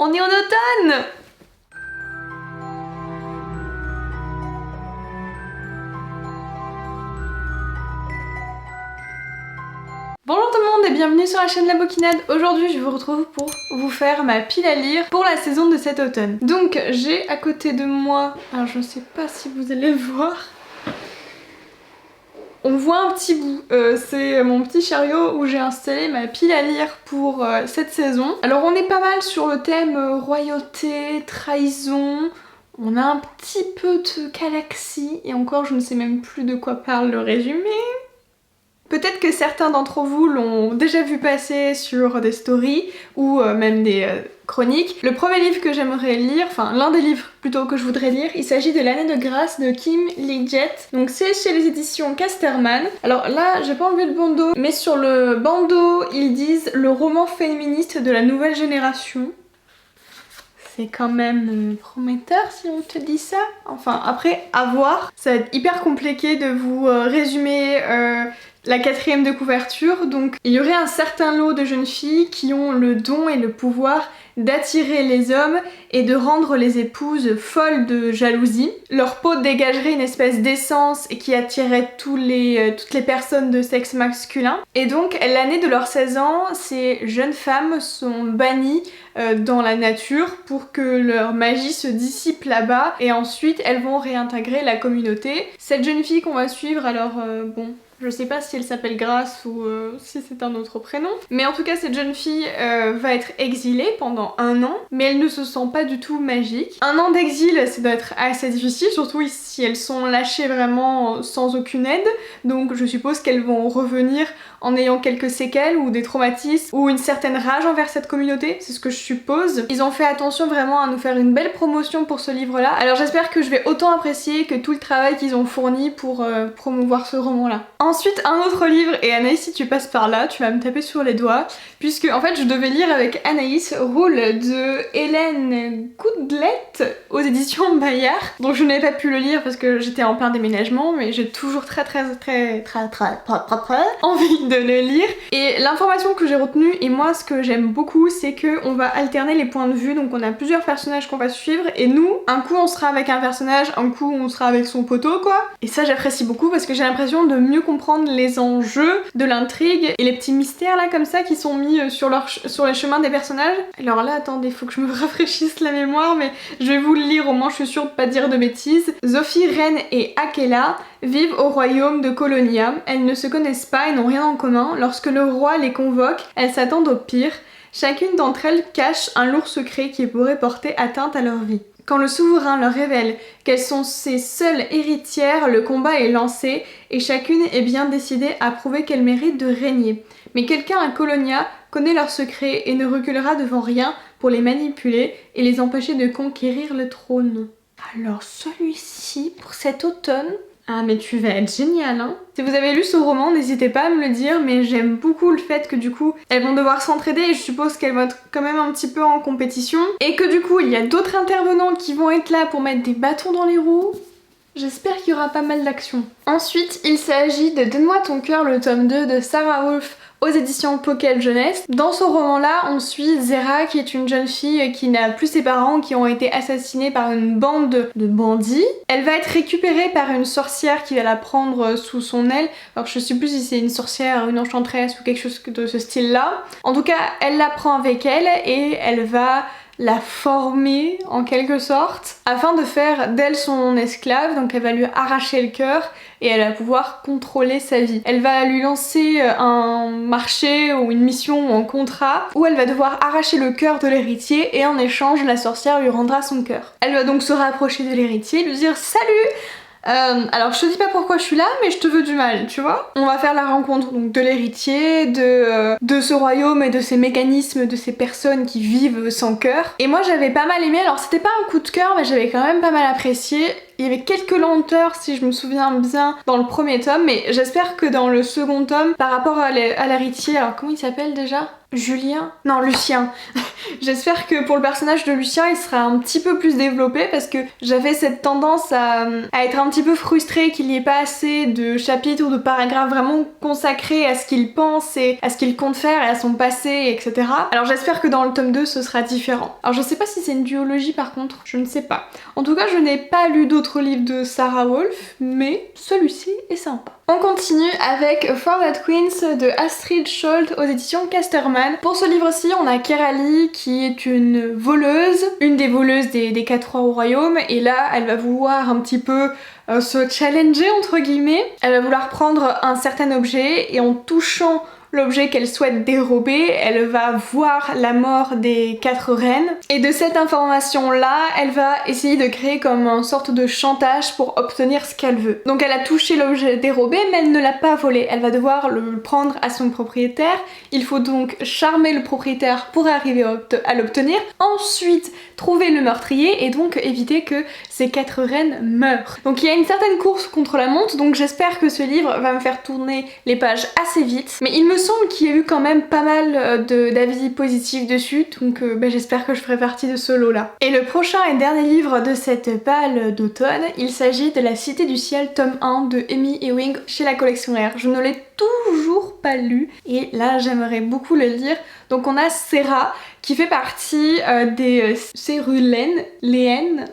On est en automne! Bonjour tout le monde et bienvenue sur la chaîne La Boquinade. Aujourd'hui je vous retrouve pour vous faire ma pile à lire pour la saison de cet automne. Donc j'ai à côté de moi, alors je ne sais pas si vous allez le voir, on voit un petit bout, c'est mon petit chariot où j'ai installé ma pile à lire pour cette saison. Alors on est pas mal sur le thème royauté, trahison, on a un petit peu de galaxie et encore je ne sais même plus de quoi parle le résumé. Peut-être que certains d'entre vous l'ont déjà vu passer sur des stories ou même des chroniques. Le premier livre que j'aimerais lire, enfin l'un des livres plutôt que je voudrais lire, il s'agit de L'année de grâce de Kim Liggett. Donc c'est chez les éditions Casterman. Alors là, j'ai pas enlevé le bandeau, mais sur le bandeau, ils disent le roman féministe de la nouvelle génération. C'est quand même prometteur si on te dit ça. Enfin après, à voir. Ça va être hyper compliqué de vous résumer la quatrième de couverture. Donc il y aurait un certain lot de jeunes filles qui ont le don et le pouvoir d'attirer les hommes et de rendre les épouses folles de jalousie. Leur peau dégagerait une espèce d'essence qui attirerait toutes les personnes de sexe masculin. Et donc l'année de leurs 16 ans, ces jeunes femmes sont bannies dans la nature pour que leur magie se dissipe là-bas et ensuite elles vont réintégrer la communauté. Cette jeune fille qu'on va suivre, alors bon, je sais pas si elle s'appelle Grace ou si c'est un autre prénom. Mais en tout cas, cette jeune fille va être exilée pendant 1 an, mais elle ne se sent pas du tout magique. 1 an d'exil, ça doit être assez difficile, surtout si elles sont lâchées vraiment sans aucune aide. Donc je suppose qu'elles vont revenir en ayant quelques séquelles ou des traumatismes ou une certaine rage envers cette communauté, c'est ce que je suppose. Ils ont fait attention vraiment à nous faire une belle promotion pour ce livre-là. Alors j'espère que je vais autant apprécier que tout le travail qu'ils ont fourni pour promouvoir ce roman-là. Ensuite, un autre livre, et Anaïs, si tu passes par là, tu vas me taper sur les doigts, puisque en fait je devais lire avec Anaïs Rôle de Hélène Goodlett aux éditions Bayard. Donc je n'avais pas pu le lire parce que j'étais en plein déménagement, mais j'ai toujours très envie de le lire. Et l'information que j'ai retenue, et moi ce que j'aime beaucoup, c'est qu'on va alterner les points de vue, donc on a plusieurs personnages qu'on va suivre, et nous, un coup on sera avec un personnage, un coup on sera avec son poteau quoi. Et ça j'apprécie beaucoup parce que j'ai l'impression de mieux comprendre les enjeux de l'intrigue et les petits mystères là comme ça qui sont mis sur les chemins des personnages. Alors là attendez, faut que je me rafraîchisse la mémoire, mais je vais vous le lire, au moins je suis sûre de pas dire de bêtises. Zophie, Ren et Akela vivent au royaume de Colonia. Elles ne se connaissent pas et n'ont rien en commun. Lorsque le roi les convoque, elles s'attendent au pire. Chacune d'entre elles cache un lourd secret qui pourrait porter atteinte à leur vie. Quand le souverain leur révèle qu'elles sont ses seules héritières, le combat est lancé et chacune est bien décidée à prouver qu'elle mérite de régner. Mais quelqu'un à Colonia connaît leurs secrets et ne reculera devant rien pour les manipuler et les empêcher de conquérir le trône. Alors celui-ci, pour cet automne... Ah mais tu vas être génial hein. Si vous avez lu ce roman, n'hésitez pas à me le dire, mais j'aime beaucoup le fait que du coup elles vont devoir s'entraider et je suppose qu'elles vont être quand même un petit peu en compétition et que du coup il y a d'autres intervenants qui vont être là pour mettre des bâtons dans les roues. J'espère qu'il y aura pas mal d'action. Ensuite, il s'agit de Donne-moi ton cœur, le tome 2 de Sarah Wolf aux éditions Pocket Jeunesse. Dans ce roman-là, on suit Zera qui est une jeune fille qui n'a plus ses parents, qui ont été assassinés par une bande de bandits. Elle va être récupérée par une sorcière qui va la prendre sous son aile. Alors je sais plus si c'est une sorcière, une enchanteresse ou quelque chose de ce style-là. En tout cas, elle la prend avec elle et elle va la former en quelque sorte afin de faire d'elle son esclave. Donc elle va lui arracher le cœur et elle va pouvoir contrôler sa vie. Elle va lui lancer un marché ou une mission ou un contrat où elle va devoir arracher le cœur de l'héritier et en échange la sorcière lui rendra son cœur. Elle va donc se rapprocher de l'héritier, lui dire salut. Alors je te dis pas pourquoi je suis là, mais je te veux du mal, tu vois. On va faire la rencontre donc de l'héritier, de ce royaume et de ces mécanismes, de ces personnes qui vivent sans cœur. Et moi j'avais pas mal aimé, alors c'était pas un coup de cœur, mais j'avais quand même pas mal apprécié. Il y avait quelques lenteurs si je me souviens bien dans le premier tome, mais j'espère que dans le second tome, par rapport à l'héritier, alors comment il s'appelle déjà ? Julien? Non, Lucien. J'espère que pour le personnage de Lucien, il sera un petit peu plus développé parce que j'avais cette tendance à être un petit peu frustrée qu'il n'y ait pas assez de chapitres ou de paragraphes vraiment consacrés à ce qu'il pense et à ce qu'il compte faire et à son passé, etc. Alors j'espère que dans le tome 2, ce sera différent. Alors je sais pas si c'est une duologie par contre, je ne sais pas. En tout cas, je n'ai pas lu d'autres livres de Sarah Wolf, mais celui-ci est sympa. On continue avec For That Queens de Astrid Scholt aux éditions Casterman. Pour ce livre-ci, on a Kerali qui est une voleuse, une des voleuses des 4 rois au royaume, et là, elle va vouloir un petit peu se challenger entre guillemets. Elle va vouloir prendre un certain objet et en touchant l'objet qu'elle souhaite dérober, elle va voir la mort des 4 reines. Et de cette information-là, elle va essayer de créer comme une sorte de chantage pour obtenir ce qu'elle veut. Donc elle a touché l'objet dérobé, mais elle ne l'a pas volé. Elle va devoir le prendre à son propriétaire. Il faut donc charmer le propriétaire pour arriver à l'obtenir. Ensuite, trouver le meurtrier et donc éviter que ces 4 reines meurent. Donc il y a une certaine course contre la montre, donc j'espère que ce livre va me faire tourner les pages assez vite. Mais il me semble qu'il y a eu quand même pas mal d'avis positifs dessus, donc j'espère que je ferai partie de ce lot-là. Et le prochain et dernier livre de cette palle d'automne, il s'agit de La Cité du Ciel, tome 1 de Amy Ewing chez la collection R. Je ne l'ai toujours pas lu et là j'aimerais beaucoup le lire. Donc on a Serra qui fait partie des Cérulènes,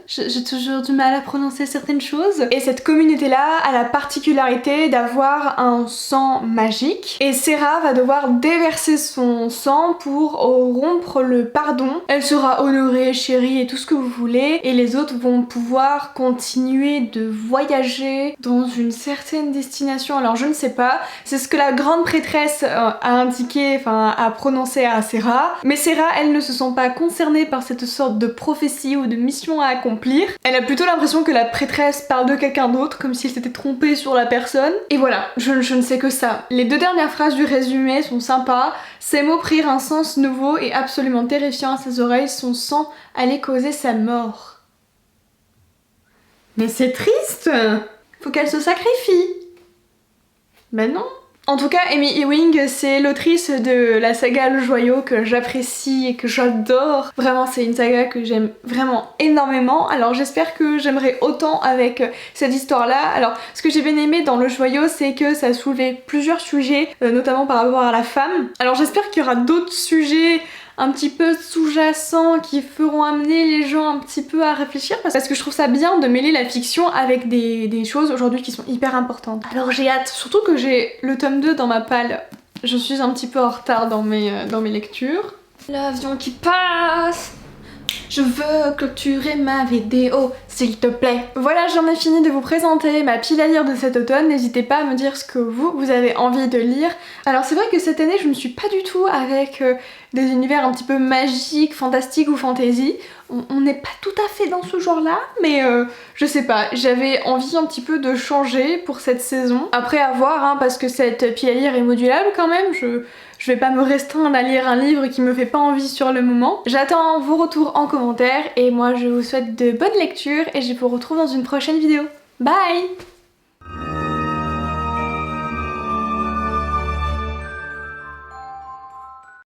j'ai toujours du mal à prononcer certaines choses. Et cette communauté-là a la particularité d'avoir un sang magique. Et Serra va devoir déverser son sang pour rompre le pardon. Elle sera honorée, chérie et tout ce que vous voulez. Et les autres vont pouvoir continuer de voyager dans une certaine destination. Alors je ne sais pas, c'est ce que la grande prêtresse a indiqué, enfin a prononcé à Serra. Mais Serra, elles ne se sont pas concernées par cette sorte de prophétie ou de mission à accomplir. Elle a plutôt l'impression que la prêtresse parle de quelqu'un d'autre, comme si elle s'était trompée sur la personne. Et voilà, je ne sais que ça. Les 2 dernières phrases du résumé sont sympas. Ces mots prirent un sens nouveau et absolument terrifiant à ses oreilles. Son sang allait causer sa mort. Mais c'est triste! Faut qu'elle se sacrifie! Ben non! En tout cas, Amy Ewing, c'est l'autrice de la saga Le Joyau que j'apprécie et que j'adore. Vraiment, c'est une saga que j'aime vraiment énormément. Alors j'espère que j'aimerais autant avec cette histoire-là. Alors, ce que j'ai bien aimé dans Le Joyau, c'est que ça soulevait plusieurs sujets, notamment par rapport à la femme. Alors j'espère qu'il y aura d'autres sujets un petit peu sous-jacents qui feront amener les gens un petit peu à réfléchir parce que je trouve ça bien de mêler la fiction avec des choses aujourd'hui qui sont hyper importantes. Alors j'ai hâte, surtout que j'ai le tome 2 dans ma palle. Je suis un petit peu en retard dans mes lectures. L'avion qui passe. Je veux clôturer ma vidéo, s'il te plaît. Voilà, j'en ai fini de vous présenter ma pile à lire de cet automne. N'hésitez pas à me dire ce que vous avez envie de lire. Alors c'est vrai que cette année, je ne suis pas du tout avec des univers un petit peu magiques, fantastiques ou fantasy. On n'est pas tout à fait dans ce genre-là, mais je sais pas, j'avais envie un petit peu de changer pour cette saison. Après à voir, hein, parce que cette pile à lire est modulable quand même, je vais pas me restreindre à lire un livre qui me fait pas envie sur le moment. J'attends vos retours en commentaire et moi je vous souhaite de bonnes lectures et je vous retrouve dans une prochaine vidéo. Bye!